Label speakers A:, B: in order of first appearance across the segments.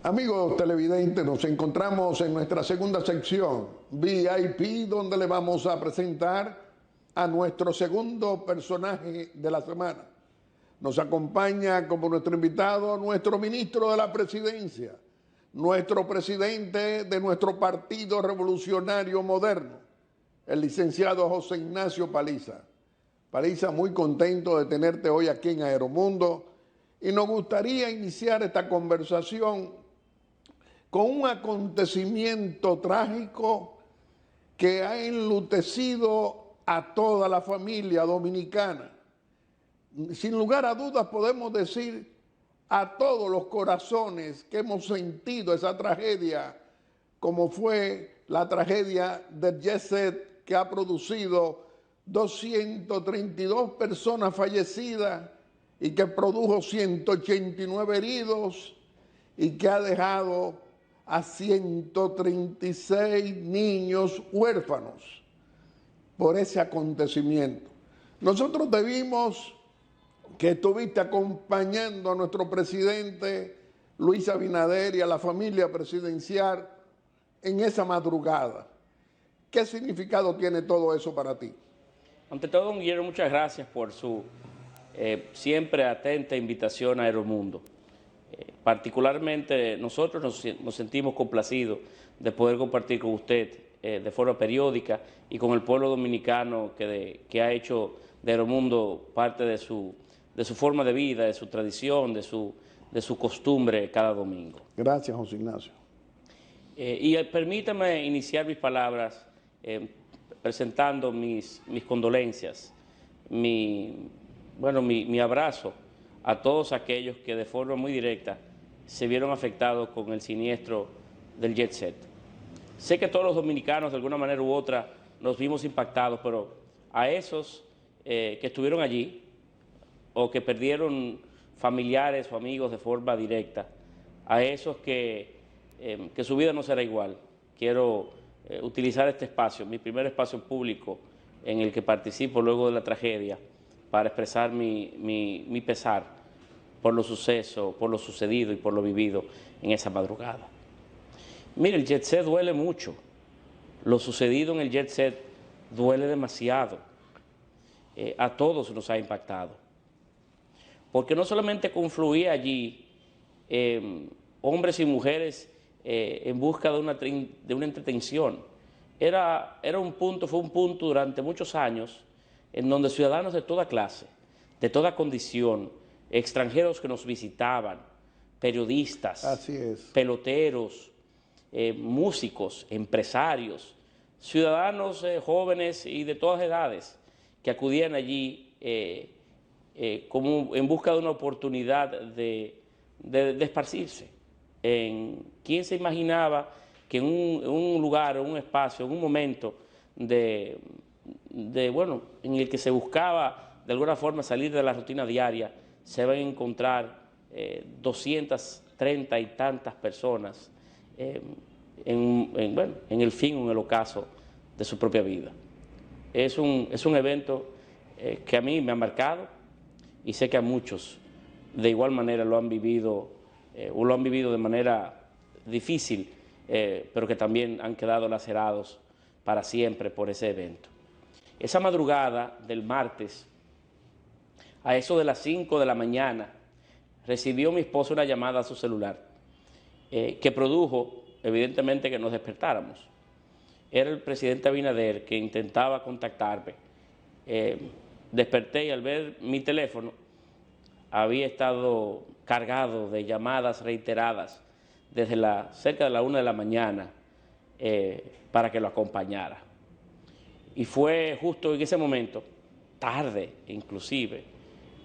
A: Amigos televidentes, nos encontramos en nuestra segunda sección, VIP, donde le vamos a presentar a nuestro segundo personaje de la semana. Nos acompaña como nuestro invitado nuestro ministro de la Presidencia, nuestro presidente de nuestro Partido Revolucionario Moderno, el licenciado José Ignacio Paliza. Paliza, muy contento de tenerte hoy aquí en Aeromundo y nos gustaría iniciar esta conversación con un acontecimiento trágico que ha enlutecido a toda la familia dominicana. Sin lugar a dudas podemos decir a todos los corazones que hemos sentido esa tragedia, como fue la tragedia del jet set que ha producido 232 personas fallecidas y que produjo 189 heridos y que ha dejado a 136 niños huérfanos por ese acontecimiento. Nosotros debimos que estuviste acompañando a nuestro presidente Luis Abinader y a la familia presidencial en esa madrugada. ¿Qué significado tiene todo eso para ti?
B: Ante todo, don Guillermo, muchas gracias por su siempre atenta invitación a Aeromundo. Particularmente nosotros nos sentimos complacidos de poder compartir con usted de forma periódica y con el pueblo dominicano que ha hecho de Aeromundo parte de su forma de vida, de su tradición, de su costumbre cada domingo.
A: Gracias, José Ignacio.
B: Permítame iniciar mis palabras presentando mis condolencias, mi abrazo a todos aquellos que de forma muy directa se vieron afectados con el siniestro del jet set. Sé que todos los dominicanos de alguna manera u otra nos vimos impactados, pero a esos que estuvieron allí o que perdieron familiares o amigos de forma directa, a esos que su vida no será igual, quiero utilizar este espacio, mi primer espacio público en el que participo luego de la tragedia, para expresar mi pesar por los sucesos, por lo sucedido y por lo vivido en esa madrugada. Mire, el jet set duele mucho. Lo sucedido en el jet set duele demasiado. A todos nos ha impactado. Porque no solamente confluía allí hombres y mujeres en busca de una entretención. Fue un punto durante muchos años en donde ciudadanos de toda clase, de toda condición, extranjeros que nos visitaban, periodistas, peloteros, músicos, empresarios, ciudadanos jóvenes y de todas edades que acudían allí como en busca de una oportunidad de esparcirse. ¿Quién se imaginaba que en un lugar, en un espacio, en un momento en el que se buscaba de alguna forma salir de la rutina diaria, se van a encontrar 230 y tantas personas en el fin o en el ocaso de su propia vida? Es un evento que a mí me ha marcado y sé que a muchos de igual manera lo han vivido de manera difícil, pero que también han quedado lacerados para siempre por ese evento. Esa madrugada del martes, a eso de las 5 de la mañana, recibió mi esposa una llamada a su celular que produjo, evidentemente, que nos despertáramos. Era el presidente Abinader que intentaba contactarme. Desperté y al ver mi teléfono había estado cargado de llamadas reiteradas desde cerca de la 1 de la mañana para que lo acompañara. Y fue justo en ese momento, tarde inclusive,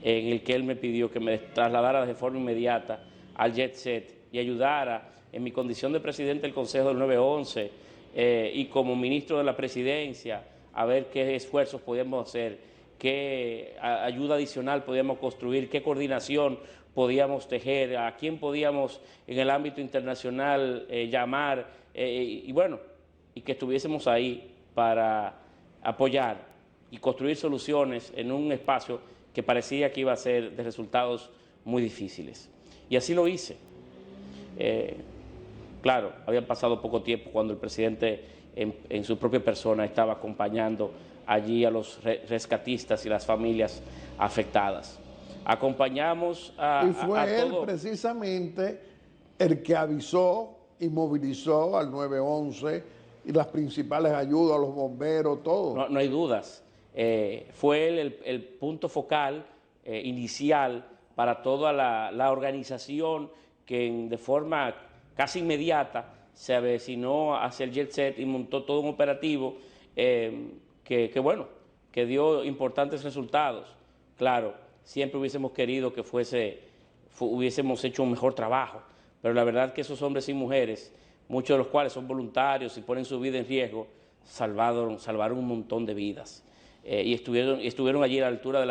B: en el que él me pidió que me trasladara de forma inmediata al jet set y ayudara en mi condición de presidente del Consejo del 911 y como ministro de la Presidencia a ver qué esfuerzos podíamos hacer, qué ayuda adicional podíamos construir, qué coordinación podíamos tejer, a quién podíamos en el ámbito internacional llamar y que estuviésemos ahí para apoyar y construir soluciones en un espacio que parecía que iba a ser de resultados muy difíciles. Y así lo hice. Claro, había pasado poco tiempo cuando el presidente en su propia persona estaba acompañando allí a los rescatistas y las familias afectadas. Acompañamos
A: Y
B: a
A: fue él
B: todo.
A: precisamente el que avisó y movilizó al 911 y las principales ayudas, a los bomberos, todo.
B: No, no hay dudas. Fue él el punto focal inicial para toda la organización que de forma casi inmediata se avecinó hacia el Jet Set y montó todo un operativo bueno, que dio importantes resultados. Claro, siempre hubiésemos querido que hubiésemos hecho un mejor trabajo, pero la verdad que esos hombres y mujeres, muchos de los cuales son voluntarios y ponen su vida en riesgo, salvaron un montón de vidas y estuvieron allí a la altura de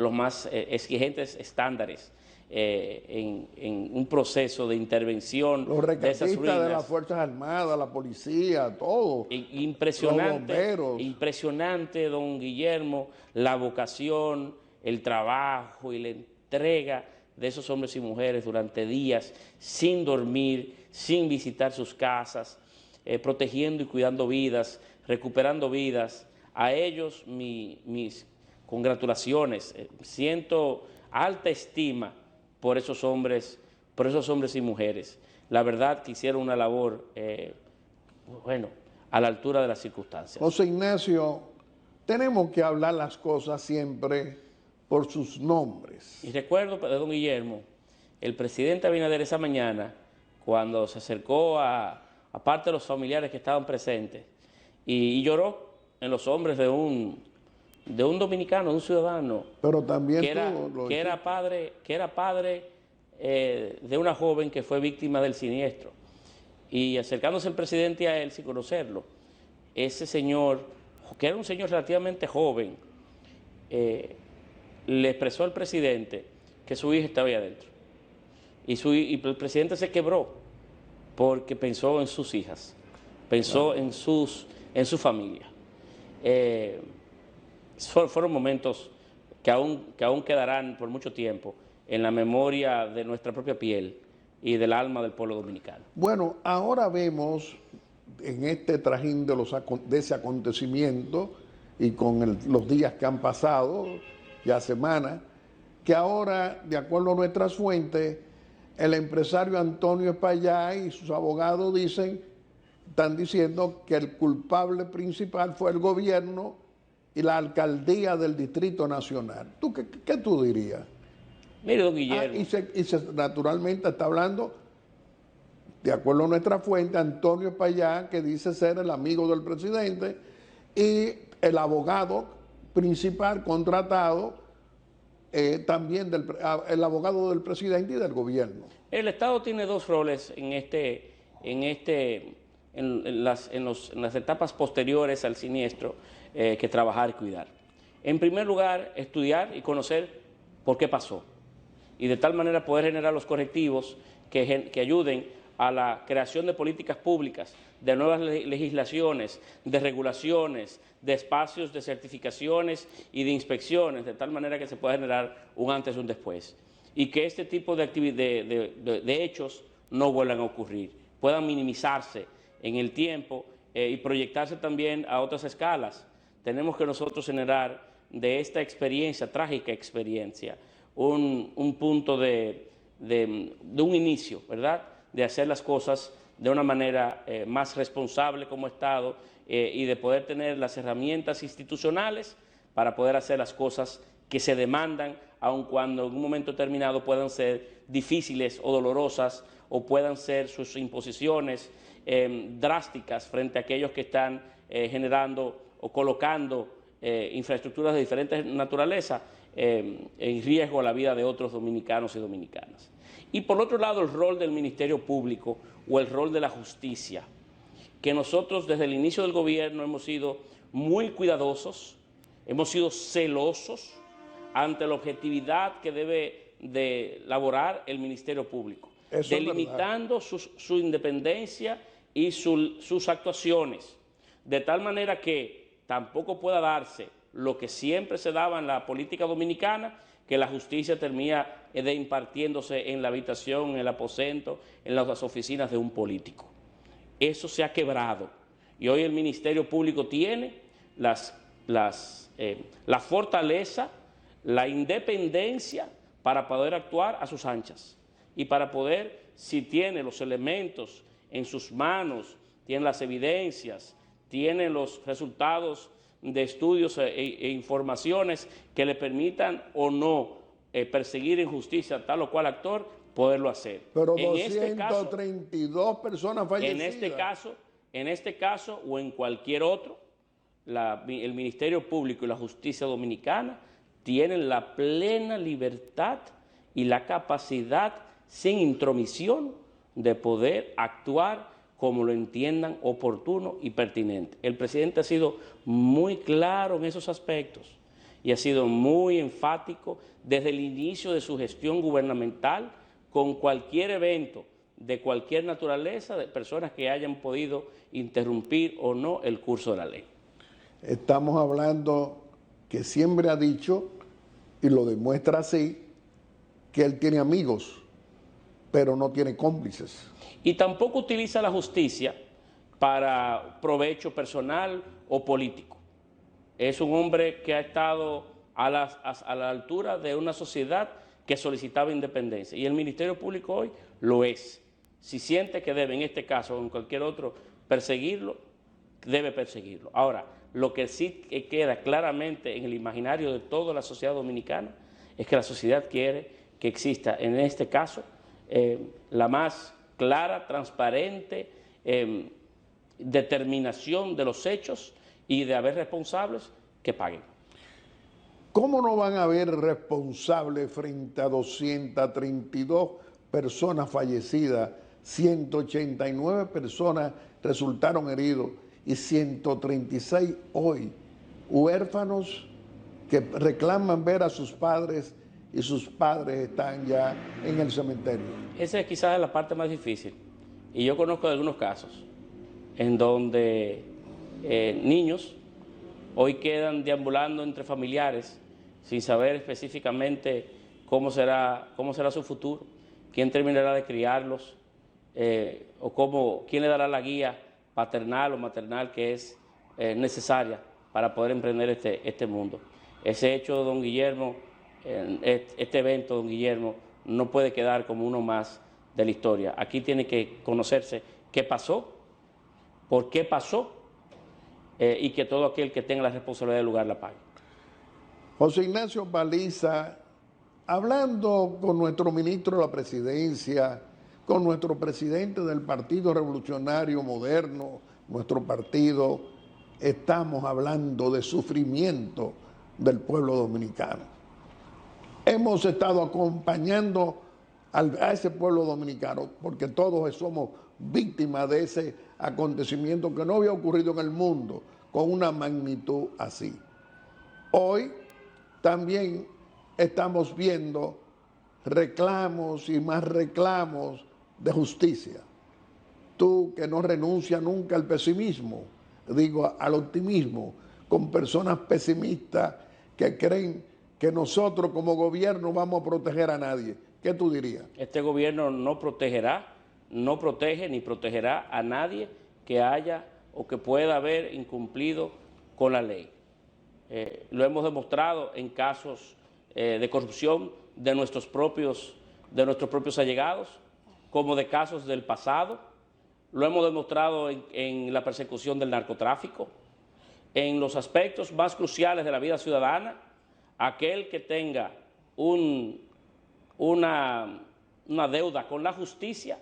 B: los más exigentes estándares en un proceso de intervención
A: Los
B: de esas
A: rescatistas
B: ruinas.
A: de las Fuerzas Armadas, la policía, todo.
B: Impresionante,
A: Los bomberos.
B: impresionante, don Guillermo, la vocación, el trabajo y la entrega de esos hombres y mujeres durante días, sin dormir, sin visitar sus casas, protegiendo y cuidando vidas, recuperando vidas. A ellos mis congratulaciones. Siento alta estima por esos hombres y mujeres. La verdad que hicieron una labor, bueno, a la altura de las circunstancias.
A: José Ignacio, tenemos que hablar las cosas siempre por sus nombres.
B: Y recuerdo de don Guillermo, el presidente Abinader esa mañana, cuando se acercó a parte de los familiares que estaban presentes, y lloró en los hombros de un dominicano, de un ciudadano,
A: Pero también
B: que era padre de una joven que fue víctima del siniestro. Y acercándose el presidente a él sin conocerlo, ese señor, que era un señor relativamente joven, le expresó al presidente que su hija estaba ahí adentro. Y el presidente se quebró porque pensó en sus hijas, pensó en su familia. Fueron momentos que aún quedarán por mucho tiempo en la memoria de nuestra propia piel y del alma del pueblo dominicano.
A: Bueno, ahora vemos en este trajín de ese acontecimiento y con los días que han pasado, ya semanas, que ahora, de acuerdo a nuestras fuentes, el empresario Antonio Espaillá y sus abogados están diciendo que el culpable principal fue el gobierno y la alcaldía del Distrito Nacional. ¿Qué tú dirías?
B: Mire, don Guillermo.
A: Naturalmente está hablando, de acuerdo a nuestra fuente, Antonio Espaillá, que dice ser el amigo del presidente, y el abogado principal contratado, también el abogado del presidente y del gobierno.
B: El Estado tiene dos roles en las etapas posteriores al siniestro que trabajar y cuidar. En primer lugar, estudiar y conocer por qué pasó y de tal manera poder generar los correctivos que ayuden a la creación de políticas públicas, de nuevas legislaciones, de regulaciones, de espacios de certificaciones y de inspecciones, de tal manera que se pueda generar un antes y un después. Y que este tipo de hechos no vuelvan a ocurrir, puedan minimizarse en el tiempo y proyectarse también a otras escalas. Tenemos que nosotros generar de esta experiencia, trágica experiencia, un punto de un inicio, ¿verdad?, de hacer las cosas de una manera más responsable como Estado y de poder tener las herramientas institucionales para poder hacer las cosas que se demandan, aun cuando en un momento determinado puedan ser difíciles o dolorosas o puedan ser sus imposiciones drásticas frente a aquellos que están generando o colocando infraestructuras de diferentes naturaleza en riesgo a la vida de otros dominicanos y dominicanas. Y por otro lado, el rol del Ministerio Público o el rol de la justicia, que nosotros desde el inicio del gobierno hemos sido muy cuidadosos, hemos sido celosos ante la objetividad que debe de elaborar el Ministerio Público, delimitando su independencia y sus actuaciones, de tal manera que tampoco pueda darse lo que siempre se daba en la política dominicana, que la justicia termina de impartiéndose en la habitación, en el aposento, en las oficinas de un político. Eso se ha quebrado y hoy el Ministerio Público tiene la fortaleza, la independencia para poder actuar a sus anchas y para poder, si tiene los elementos en sus manos, tiene las evidencias, tiene los resultados de estudios e informaciones que le permitan o no perseguir en justicia a tal o cual actor, poderlo hacer.
A: Pero
B: En
A: 232 personas fallecidas.
B: En este caso o en cualquier otro, el Ministerio Público y la Justicia Dominicana tienen la plena libertad y la capacidad sin intromisión de poder actuar como lo entiendan oportuno y pertinente. El presidente ha sido muy claro en esos aspectos y ha sido muy enfático desde el inicio de su gestión gubernamental con cualquier evento de cualquier naturaleza de personas que hayan podido interrumpir o no el curso de la ley.
A: Estamos hablando que siempre ha dicho, y lo demuestra así, que él tiene amigos, pero no tiene cómplices.
B: Y tampoco utiliza la justicia para provecho personal o político. Es un hombre que ha estado a la altura de una sociedad que solicitaba independencia. Y el Ministerio Público hoy lo es. Si siente que debe, en este caso o en cualquier otro, perseguirlo, debe perseguirlo. Ahora, lo que sí queda claramente en el imaginario de toda la sociedad dominicana es que la sociedad quiere que exista, en este caso, la más clara, transparente determinación de los hechos y de haber responsables que paguen.
A: ¿Cómo no van a haber responsables frente a 232 personas fallecidas, 189 personas resultaron heridos y 136 hoy huérfanos que reclaman ver a sus padres y sus padres están ya en el cementerio?
B: Esa es quizás la parte más difícil. Y yo conozco de algunos casos en donde niños hoy quedan deambulando entre familiares sin saber específicamente cómo será su futuro, quién terminará de criarlos, o quién le dará la guía paternal o maternal que es necesaria para poder emprender este mundo. Ese hecho, don Guillermo, este evento, don Guillermo, no puede quedar como uno más de la historia. Aquí tiene que conocerse qué pasó, por qué pasó, y que todo aquel que tenga la responsabilidad del lugar la pague.
A: José Ignacio Paliza, hablando con nuestro ministro de la Presidencia, con nuestro presidente del Partido Revolucionario Moderno, nuestro partido, estamos hablando de sufrimiento del pueblo dominicano. Hemos estado acompañando a ese pueblo dominicano porque todos somos víctimas de ese acontecimiento que no había ocurrido en el mundo con una magnitud así. Hoy también estamos viendo reclamos y más reclamos de justicia. Tú que no renuncias nunca al pesimismo, digo al optimismo, con personas pesimistas que creen que nosotros como gobierno vamos a proteger a nadie. ¿Qué tú dirías?
B: Este gobierno no protegerá, no protege ni protegerá a nadie que haya o que pueda haber incumplido con la ley. Lo hemos demostrado en casos de corrupción de nuestros propios allegados, como de casos del pasado. Lo hemos demostrado en la persecución del narcotráfico, en los aspectos más cruciales de la vida ciudadana. Aquel que tenga una deuda con la justicia,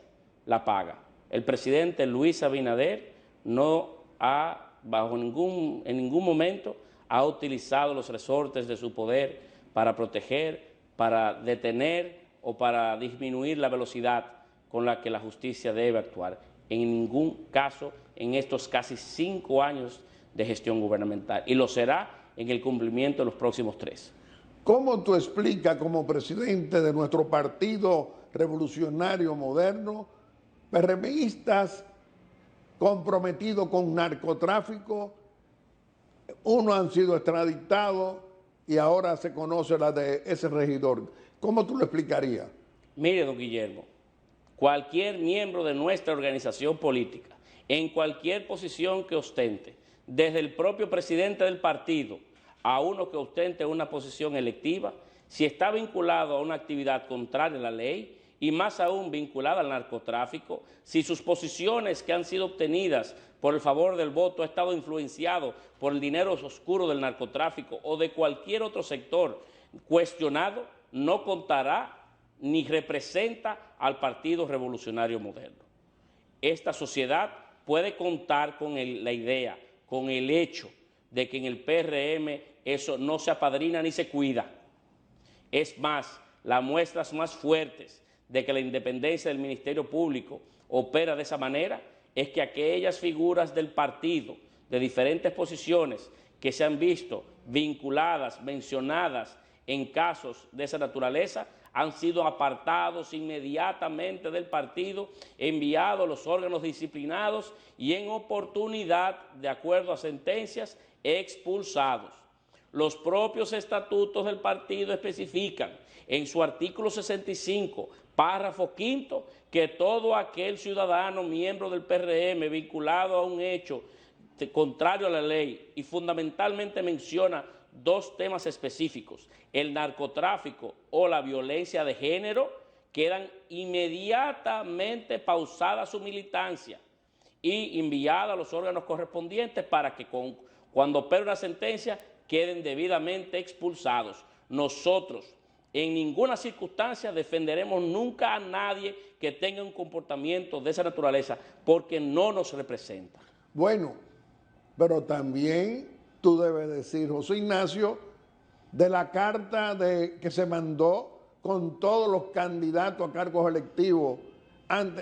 B: la paga. El presidente Luis Abinader no ha, en ningún momento, ha utilizado los resortes de su poder para proteger, para detener o para disminuir la velocidad con la que la justicia debe actuar. En ningún caso en estos casi 5 años de gestión gubernamental. Y lo será en el cumplimiento de los próximos 3.
A: ¿Cómo tú explicas como presidente de nuestro Partido Revolucionario Moderno, PRMistas comprometidos con narcotráfico, unos han sido extraditados y ahora se conoce la de ese regidor? ¿Cómo tú lo explicarías?
B: Mire, don Guillermo, cualquier miembro de nuestra organización política, en cualquier posición que ostente, desde el propio presidente del partido a uno que ostente una posición electiva, si está vinculado a una actividad contraria a la ley y más aún vinculada al narcotráfico, si sus posiciones que han sido obtenidas por el favor del voto ha estado influenciado por el dinero oscuro del narcotráfico o de cualquier otro sector cuestionado, no contará ni representa al Partido Revolucionario Moderno. Esta sociedad puede contar con la idea, con el hecho de que en el PRM eso no se apadrina ni se cuida. Es más, las muestras más fuertes de que la independencia del Ministerio Público opera de esa manera es que aquellas figuras del partido de diferentes posiciones que se han visto vinculadas, mencionadas en casos de esa naturaleza, han sido apartados inmediatamente del partido, enviados a los órganos disciplinados y en oportunidad, de acuerdo a sentencias, expulsados. Los propios estatutos del partido especifican en su artículo 65, párrafo quinto, que todo aquel ciudadano miembro del PRM vinculado a un hecho contrario a la ley y fundamentalmente menciona dos temas específicos, el narcotráfico o la violencia de género, quedan inmediatamente pausada su militancia y enviada a los órganos correspondientes para que cuando opere una sentencia queden debidamente expulsados. Nosotros en ninguna circunstancia defenderemos nunca a nadie que tenga un comportamiento de esa naturaleza porque no nos representa.
A: Bueno, pero también tú debes decir, José Ignacio, de la carta que se mandó con todos los candidatos a cargos electivos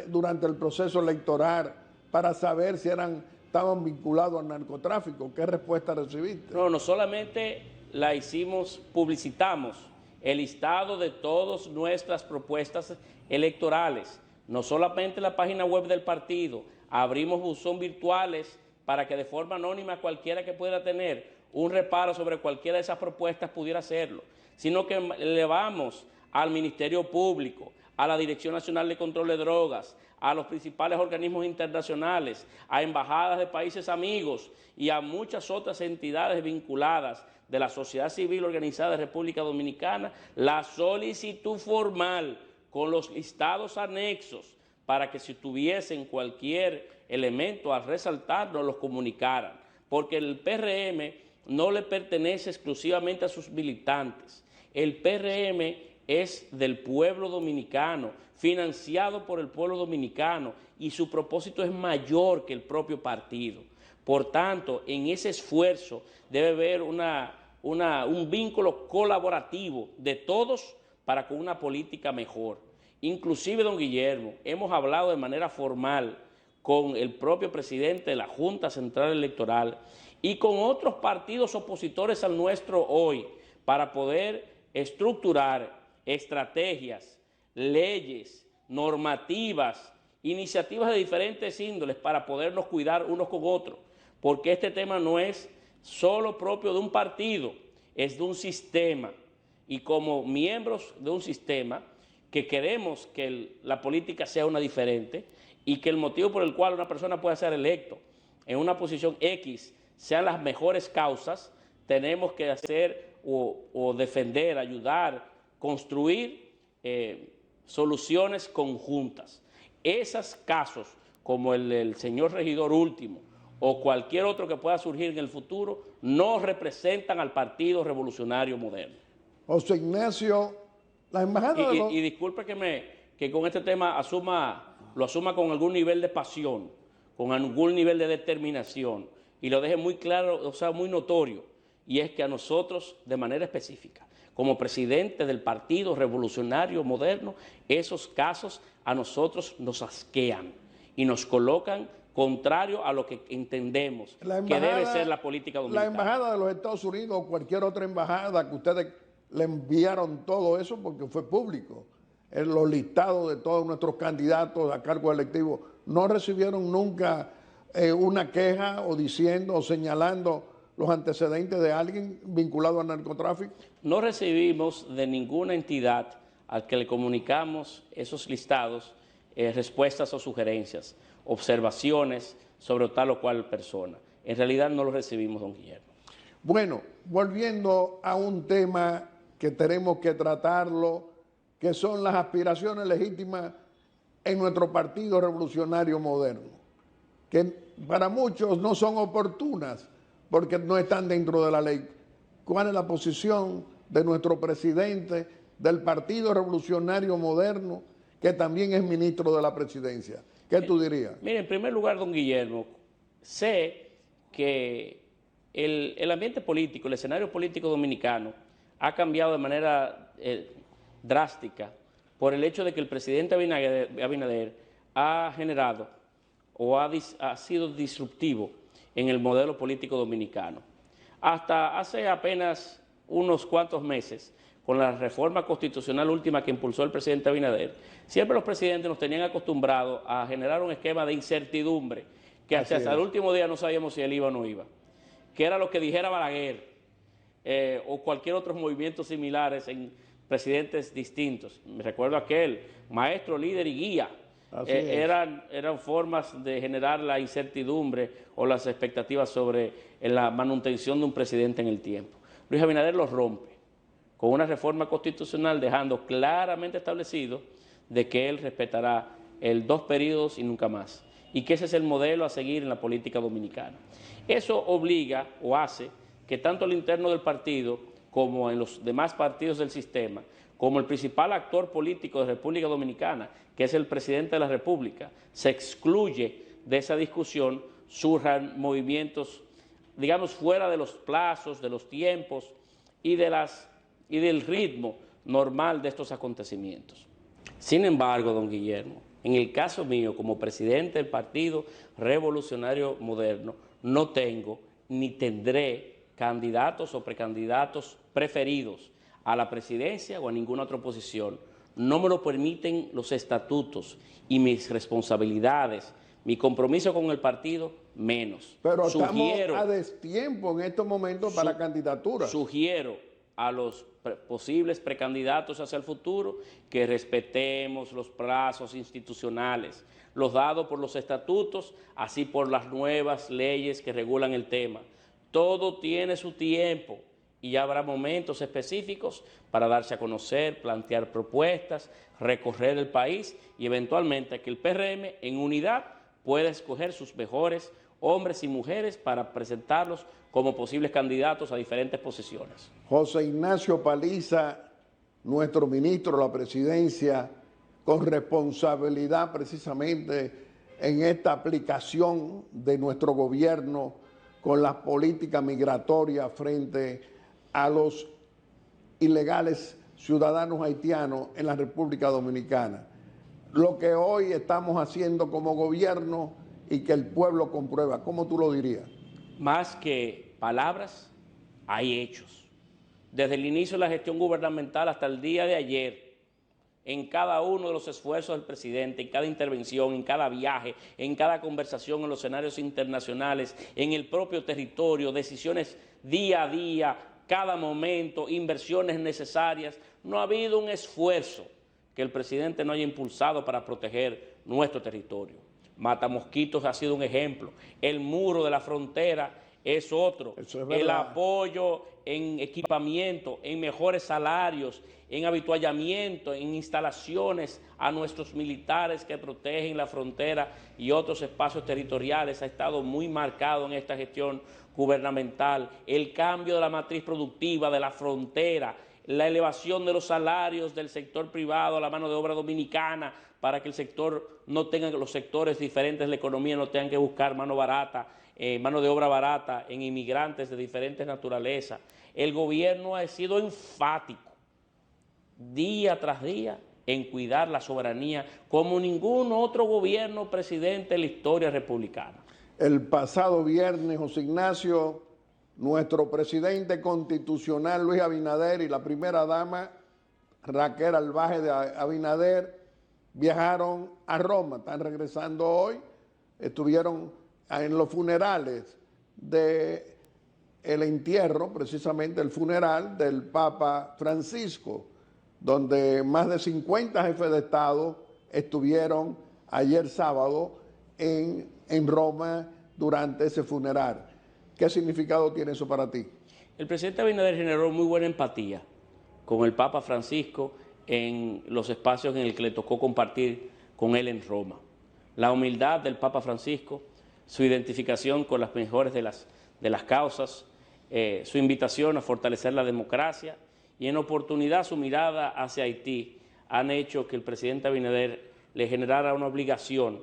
A: durante el proceso electoral para saber si estaban vinculados al narcotráfico. ¿Qué respuesta recibiste?
B: No solamente la hicimos, publicitamos el listado de todas nuestras propuestas electorales, no solamente en la página web del partido, abrimos buzón virtuales para que de forma anónima cualquiera que pueda tener un reparo sobre cualquiera de esas propuestas pudiera hacerlo, sino que elevamos al Ministerio Público, a la Dirección Nacional de Control de Drogas, a los principales organismos internacionales, a embajadas de países amigos y a muchas otras entidades vinculadas de la sociedad civil organizada de República Dominicana, la solicitud formal con los listados anexos para que si tuviesen cualquier elemento a resaltar nos los comunicaran, porque el PRM no le pertenece exclusivamente a sus militantes. El PRM es del pueblo dominicano, financiado por el pueblo dominicano, y su propósito es mayor que el propio partido. Por tanto, en ese esfuerzo debe haber un vínculo colaborativo de todos para con una política mejor. Inclusive, don Guillermo, hemos hablado de manera formal con el propio presidente de la Junta Central Electoral y con otros partidos opositores al nuestro hoy para poder estructurar estrategias, leyes, normativas, iniciativas de diferentes índoles para podernos cuidar unos con otros, porque este tema no es solo propio de un partido, es de un sistema, y como miembros de un sistema que queremos que la política sea una diferente y que el motivo por el cual una persona pueda ser electo en una posición X sean las mejores causas, tenemos que hacer o defender, ayudar, construir soluciones conjuntas. Esos casos, como el del señor regidor último o cualquier otro que pueda surgir en el futuro, no representan al Partido Revolucionario Moderno.
A: José Ignacio, la embajada
B: y disculpe que con este tema lo asuma con algún nivel de pasión, con algún nivel de determinación, y lo deje muy claro, o sea, muy notorio, y es que a nosotros, de manera específica, como presidente del Partido Revolucionario Moderno, esos casos a nosotros nos asquean y nos colocan contrario a lo que entendemos que debe ser la política dominicana.
A: La embajada de los Estados Unidos o cualquier otra embajada que ustedes le enviaron todo eso porque fue público, los listados de todos nuestros candidatos a cargo electivo, no recibieron nunca una queja o diciendo o señalando los antecedentes de alguien vinculado al narcotráfico.
B: No recibimos de ninguna entidad al que le comunicamos esos listados, respuestas o sugerencias, observaciones sobre tal o cual persona. En realidad no lo recibimos, don Guillermo.
A: Bueno, volviendo a un tema que tenemos que tratarlo, que son las aspiraciones legítimas en nuestro Partido Revolucionario Moderno, que para muchos no son oportunas porque no están dentro de la ley. ¿Cuál es la posición de nuestro presidente del Partido Revolucionario Moderno, que también es ministro de la presidencia? ¿Qué tú dirías?
B: Mire, en primer lugar, don Guillermo, sé que el ambiente político, el escenario político dominicano ha cambiado de manera drástica por el hecho de que el presidente Abinader ha generado o ha sido disruptivo en el modelo político dominicano. Hasta hace apenas unos cuantos meses, con la reforma constitucional última que impulsó el presidente Abinader, siempre los presidentes nos tenían acostumbrados a generar un esquema de incertidumbre, que hasta el último día no sabíamos si él iba o no iba, que era lo que dijera Balaguer o cualquier otro movimiento similares en presidentes distintos. Me recuerdo aquel, maestro, líder y guía. Eran formas de generar la incertidumbre o las expectativas sobre la manutención de un presidente en el tiempo. Luis Abinader los rompe con una reforma constitucional dejando claramente establecido de que él respetará el 2 periodos y nunca más, y que ese es el modelo a seguir en la política dominicana. Eso obliga o hace que tanto al interno del partido como en los demás partidos del sistema, como el principal actor político de República Dominicana, que es el presidente de la República, se excluye de esa discusión, surjan movimientos, digamos, fuera de los plazos, de los tiempos y del ritmo normal de estos acontecimientos. Sin embargo, don Guillermo, en el caso mío, como presidente del Partido Revolucionario Moderno, no tengo ni tendré candidatos o precandidatos preferidos a la presidencia o a ninguna otra posición. No me lo permiten los estatutos y mis responsabilidades, mi compromiso con el partido, menos.
A: Pero estamos a destiempo en estos momentos para candidaturas.
B: Sugiero a los posibles precandidatos hacia el futuro que respetemos los plazos institucionales, los dados por los estatutos, así por las nuevas leyes que regulan el tema. Todo tiene su tiempo y ya habrá momentos específicos para darse a conocer, plantear propuestas, recorrer el país y eventualmente que el PRM en unidad pueda escoger sus mejores hombres y mujeres para presentarlos como posibles candidatos a diferentes posiciones.
A: José Ignacio Paliza, nuestro ministro de la Presidencia, con responsabilidad precisamente en esta aplicación de nuestro gobierno con las políticas migratorias frente a los ilegales ciudadanos haitianos en la República Dominicana. Lo que hoy estamos haciendo como gobierno y que el pueblo comprueba, ¿cómo tú lo dirías?
B: Más que palabras, hay hechos. Desde el inicio de la gestión gubernamental hasta el día de ayer, en cada uno de los esfuerzos del presidente, en cada intervención, en cada viaje, en cada conversación en los escenarios internacionales, en el propio territorio, decisiones día a día, cada momento, inversiones necesarias, no ha habido un esfuerzo que el presidente no haya impulsado para proteger nuestro territorio. Matamosquitos ha sido un ejemplo, el muro de la frontera es otro, el apoyo en equipamiento, en mejores salarios, en habituallamiento, en instalaciones a nuestros militares que protegen la frontera y otros espacios territoriales ha estado muy marcado en esta gestión gubernamental. El cambio de la matriz productiva de la frontera, la elevación de los salarios del sector privado a la mano de obra dominicana para que el sector no tenga, los sectores diferentes de la economía no tengan que buscar mano de obra barata en inmigrantes de diferentes naturalezas. El gobierno ha sido enfático día tras día en cuidar la soberanía como ningún otro gobierno presidente en la historia republicana.
A: El pasado viernes, José Ignacio, nuestro presidente constitucional Luis Abinader y la primera dama Raquel Albaje de Abinader viajaron a Roma, están regresando hoy, estuvieron en los funerales del entierro, precisamente el funeral del Papa Francisco. donde más de 50 jefes de Estado estuvieron ayer sábado en Roma durante ese funeral. ¿Qué significado tiene eso para ti?
B: El presidente Abinader generó muy buena empatía con el Papa Francisco en los espacios en el que le tocó compartir con él en Roma. La humildad del Papa Francisco, su identificación con las mejores de las causas, su invitación a fortalecer la democracia y en oportunidad su mirada hacia Haití han hecho que el presidente Abinader le generara una obligación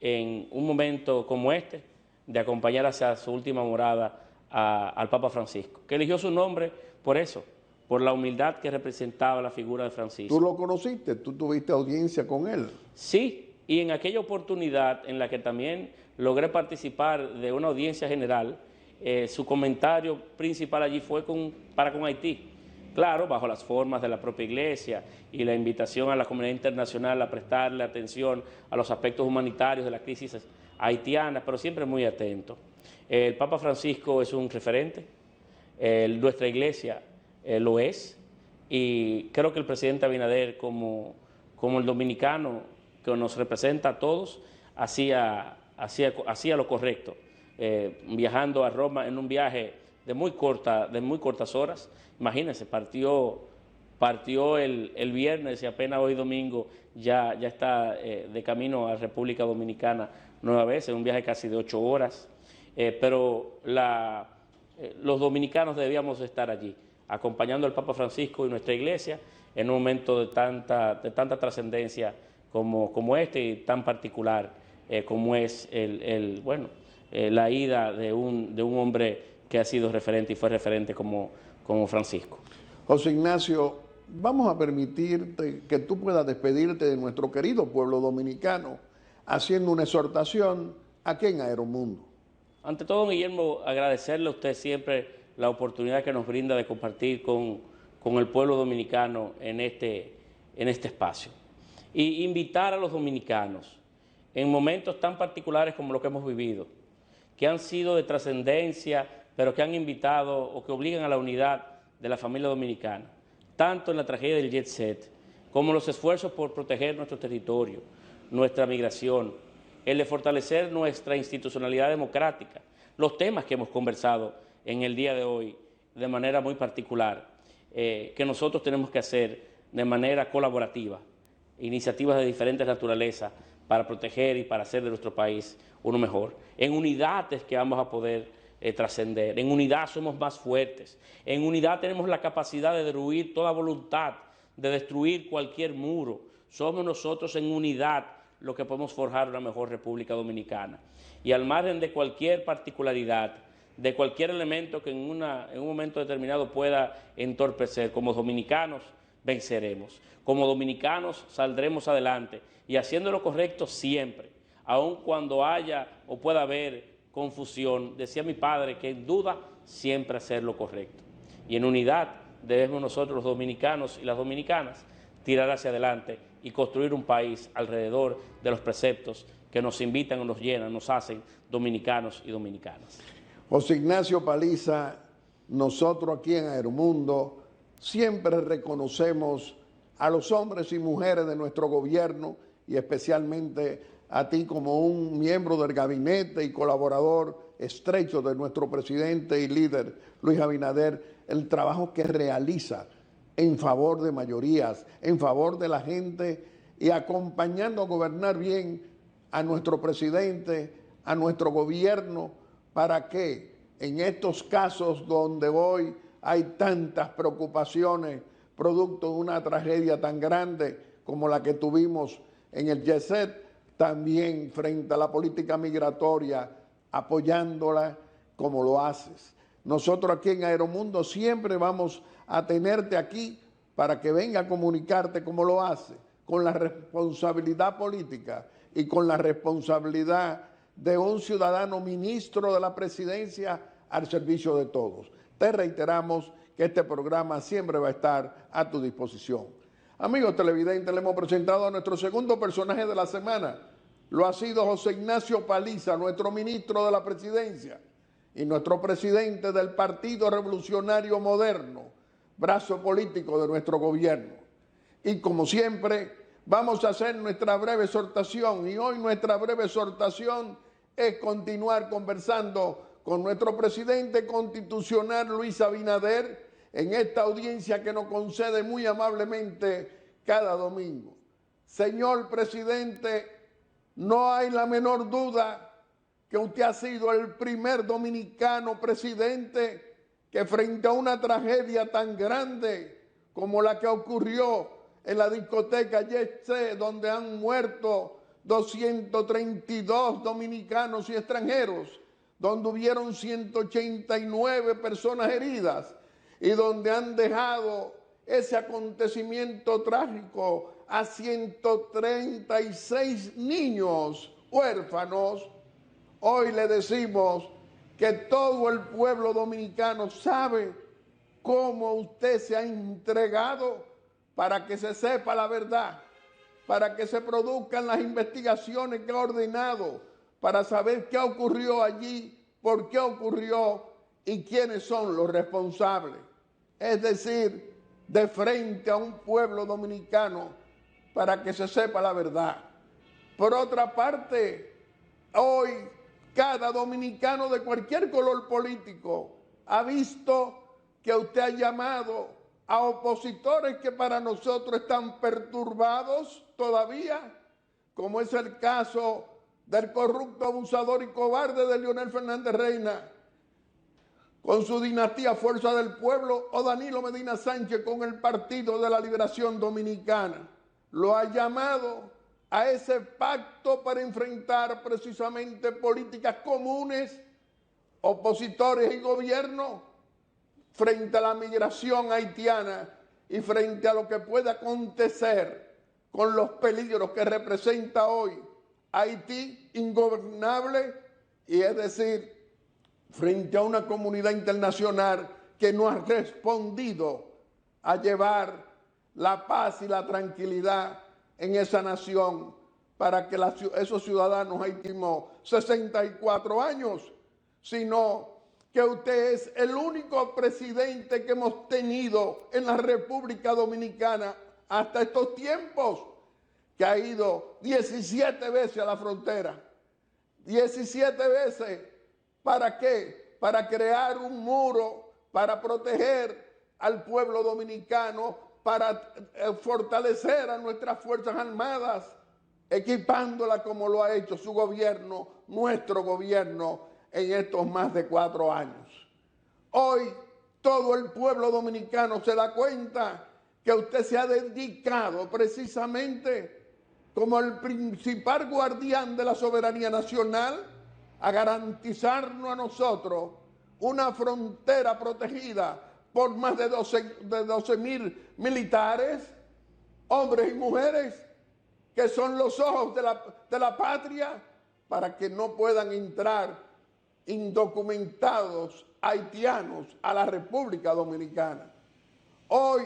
B: en un momento como este de acompañar hacia su última morada al Papa Francisco, que eligió su nombre por eso, por la humildad que representaba la figura de Francisco.
A: ¿Tú lo conociste? ¿Tú tuviste audiencia con él?
B: Sí, y en aquella oportunidad en la que también logré participar de una audiencia general, su comentario principal allí fue para con Haití. Claro, bajo las formas de la propia Iglesia y la invitación a la comunidad internacional a prestarle atención a los aspectos humanitarios de la crisis haitiana, pero siempre muy atento. El Papa Francisco es un referente, nuestra Iglesia lo es, y creo que el presidente Abinader, como el dominicano que nos representa a todos, hacía lo correcto, viajando a Roma en un viaje de muy cortas horas. Imagínense, partió el viernes y apenas hoy domingo ya está de camino a República Dominicana nueva vez, en un viaje casi de 8 horas. Pero los dominicanos debíamos estar allí, acompañando al Papa Francisco y nuestra Iglesia en un momento de tanta trascendencia como este y tan particular como es la ida de un hombre que ha sido referente y fue referente como Francisco.
A: José Ignacio, vamos a permitirte que tú puedas despedirte de nuestro querido pueblo dominicano haciendo una exhortación aquí en Aeromundo.
B: Ante todo, Guillermo, agradecerle a usted siempre la oportunidad que nos brinda de compartir con el pueblo dominicano en este espacio. Y invitar a los dominicanos en momentos tan particulares como los que hemos vivido, que han sido de trascendencia, pero que han invitado o que obligan a la unidad de la familia dominicana, tanto en la tragedia del Jet Set, como los esfuerzos por proteger nuestro territorio, nuestra migración, el de fortalecer nuestra institucionalidad democrática, los temas que hemos conversado en el día de hoy de manera muy particular, que nosotros tenemos que hacer de manera colaborativa, iniciativas de diferentes naturalezas para proteger y para hacer de nuestro país uno mejor. En unidad es que vamos a poder trascender, en unidad somos más fuertes, en unidad tenemos la capacidad de derruir toda voluntad, de destruir cualquier muro. Somos nosotros en unidad lo que podemos forjar una mejor República Dominicana. Y al margen de cualquier particularidad, de cualquier elemento que en un momento determinado pueda entorpecer, como dominicanos venceremos. Como dominicanos saldremos adelante y haciendo lo correcto siempre, aun cuando haya o pueda haber confusión. Decía mi padre que en duda siempre hacer lo correcto. Y en unidad debemos nosotros los dominicanos y las dominicanas tirar hacia adelante y construir un país alrededor de los preceptos que nos invitan o nos llenan, nos hacen dominicanos y dominicanas.
A: José Ignacio Paliza, nosotros aquí en Aeromundo siempre reconocemos a los hombres y mujeres de nuestro gobierno y especialmente a ti como un miembro del gabinete y colaborador estrecho de nuestro presidente y líder Luis Abinader, el trabajo que realiza en favor de mayorías, en favor de la gente y acompañando a gobernar bien a nuestro presidente, a nuestro gobierno, para que en estos casos donde hoy hay tantas preocupaciones producto de una tragedia tan grande como la que tuvimos en el Jet Set, también frente a la política migratoria, apoyándola como lo haces. Nosotros aquí en Aeromundo siempre vamos a tenerte aquí para que venga a comunicarte como lo hace, con la responsabilidad política y con la responsabilidad de un ciudadano ministro de la presidencia al servicio de todos. Te reiteramos que este programa siempre va a estar a tu disposición. Amigos televidentes, le hemos presentado a nuestro segundo personaje de la semana. Lo ha sido José Ignacio Paliza, nuestro ministro de la presidencia y nuestro presidente del Partido Revolucionario Moderno, brazo político de nuestro gobierno. Y como siempre, vamos a hacer nuestra breve exhortación. Y hoy nuestra breve exhortación es continuar conversando con nuestro presidente constitucional, Luis Abinader, en esta audiencia que nos concede muy amablemente cada domingo. Señor presidente, no hay la menor duda que usted ha sido el primer dominicano presidente que frente a una tragedia tan grande como la que ocurrió en la discoteca Jet Set, donde han muerto 232 dominicanos y extranjeros, donde hubieron 189 personas heridas y donde han dejado ese acontecimiento trágico a 136 niños huérfanos. Hoy le decimos que todo el pueblo dominicano sabe cómo usted se ha entregado para que se sepa la verdad, para que se produzcan las investigaciones que ha ordenado, para saber qué ocurrió allí, por qué ocurrió y quiénes son los responsables. Es decir, de frente a un pueblo dominicano para que se sepa la verdad. Por otra parte, hoy cada dominicano de cualquier color político ha visto que usted ha llamado a opositores que para nosotros están perturbados todavía, como es el caso del corrupto, abusador y cobarde de Leonel Fernández Reina, con su dinastía Fuerza del Pueblo, o Danilo Medina Sánchez con el Partido de la Liberación Dominicana. Lo ha llamado a ese pacto para enfrentar precisamente políticas comunes, opositores y gobierno, frente a la migración haitiana y frente a lo que puede acontecer con los peligros que representa hoy Haití ingobernable, y es decir, frente a una comunidad internacional que no ha respondido a llevar la paz y la tranquilidad en esa nación para que esos ciudadanos haitianos 64 años, sino que usted es el único presidente que hemos tenido en la República Dominicana hasta estos tiempos, que ha ido 17 veces a la frontera. 17 veces. ¿Para qué? Para crear un muro, para proteger al pueblo dominicano, para fortalecer a nuestras Fuerzas Armadas, equipándola como lo ha hecho su gobierno, nuestro gobierno, en estos más de 4 años. Hoy todo el pueblo dominicano se da cuenta que usted se ha dedicado precisamente como el principal guardián de la soberanía nacional a garantizarnos a nosotros una frontera protegida por más de 12.000 militares, hombres y mujeres, que son los ojos de la patria, para que no puedan entrar indocumentados haitianos a la República Dominicana. Hoy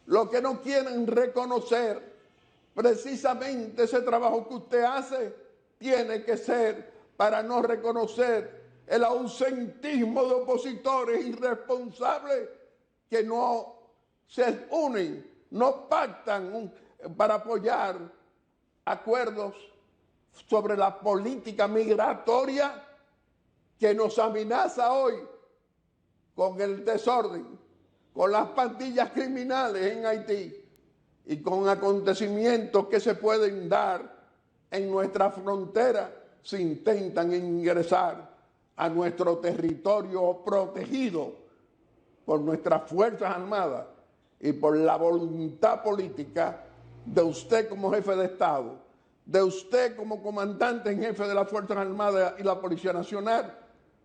A: lo que no quieren reconocer, precisamente ese trabajo que usted hace, tiene que ser para no reconocer el ausentismo de opositores irresponsables que no se unen, no pactan para apoyar acuerdos sobre la política migratoria que nos amenaza hoy con el desorden, con las pandillas criminales en Haití y con acontecimientos que se pueden dar en nuestra frontera si intentan ingresar a nuestro territorio protegido por nuestras Fuerzas Armadas y por la voluntad política de usted como jefe de Estado, de usted como comandante en jefe de las Fuerzas Armadas y la Policía Nacional,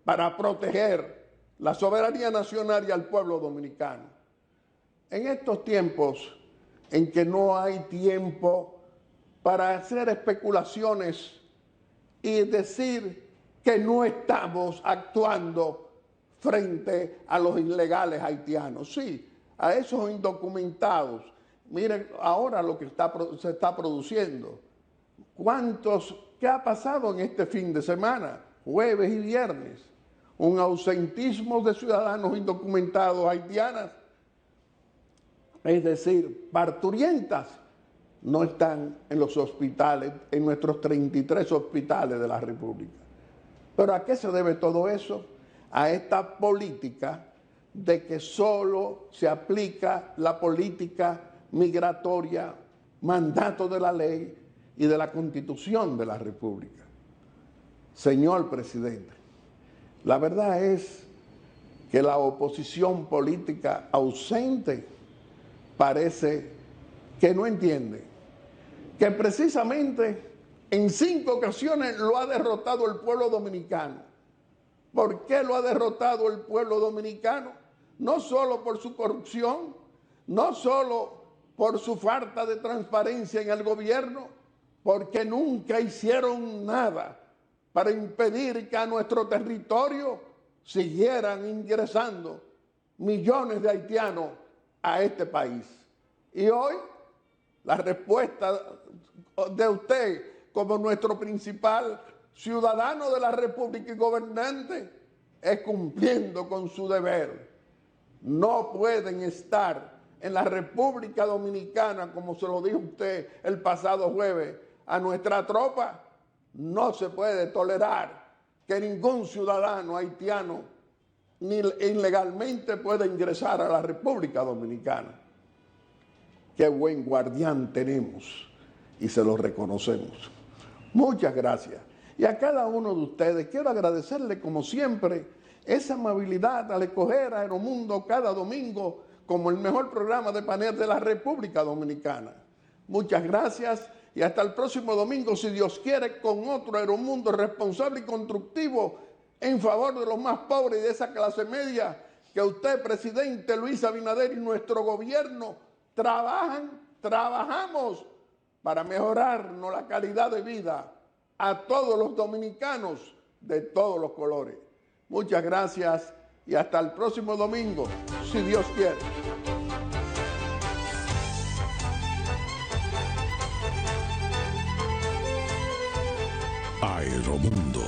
A: para proteger la soberanía nacional y al pueblo dominicano. En estos tiempos en que no hay tiempo para hacer especulaciones y decir que no estamos actuando frente a los ilegales haitianos. Sí, a esos indocumentados. Miren ahora lo que se está produciendo. ¿Qué ha pasado en este fin de semana, jueves y viernes? Un ausentismo de ciudadanos indocumentados haitianos es decir, parturientas, no están en los hospitales, en nuestros 33 hospitales de la República. ¿Pero a qué se debe todo eso? A esta política de que solo se aplica la política migratoria, mandato de la ley y de la Constitución de la República. Señor presidente, la verdad es que la oposición política ausente parece que no entiende que precisamente en 5 ocasiones lo ha derrotado el pueblo dominicano. ¿Por qué lo ha derrotado el pueblo dominicano? No solo por su corrupción, no solo por su falta de transparencia en el gobierno, porque nunca hicieron nada para impedir que a nuestro territorio siguieran ingresando millones de haitianos a este país. Y hoy la respuesta de usted como nuestro principal ciudadano de la República y gobernante es cumpliendo con su deber. No pueden estar en la República Dominicana, como se lo dijo usted el pasado jueves a nuestra tropa. No se puede tolerar que ningún ciudadano haitiano ni ilegalmente pueda ingresar a la República Dominicana. Qué buen guardián tenemos y se lo reconocemos. Muchas gracias. Y a cada uno de ustedes quiero agradecerle como siempre esa amabilidad al escoger a Aeromundo cada domingo como el mejor programa de panel de la República Dominicana. Muchas gracias y hasta el próximo domingo, si Dios quiere, con otro Aeromundo responsable y constructivo en favor de los más pobres y de esa clase media que usted, presidente Luis Abinader, y nuestro gobierno trabajamos para mejorarnos la calidad de vida a todos los dominicanos de todos los colores. Muchas gracias y hasta el próximo domingo, si Dios quiere.
C: Aeromundo.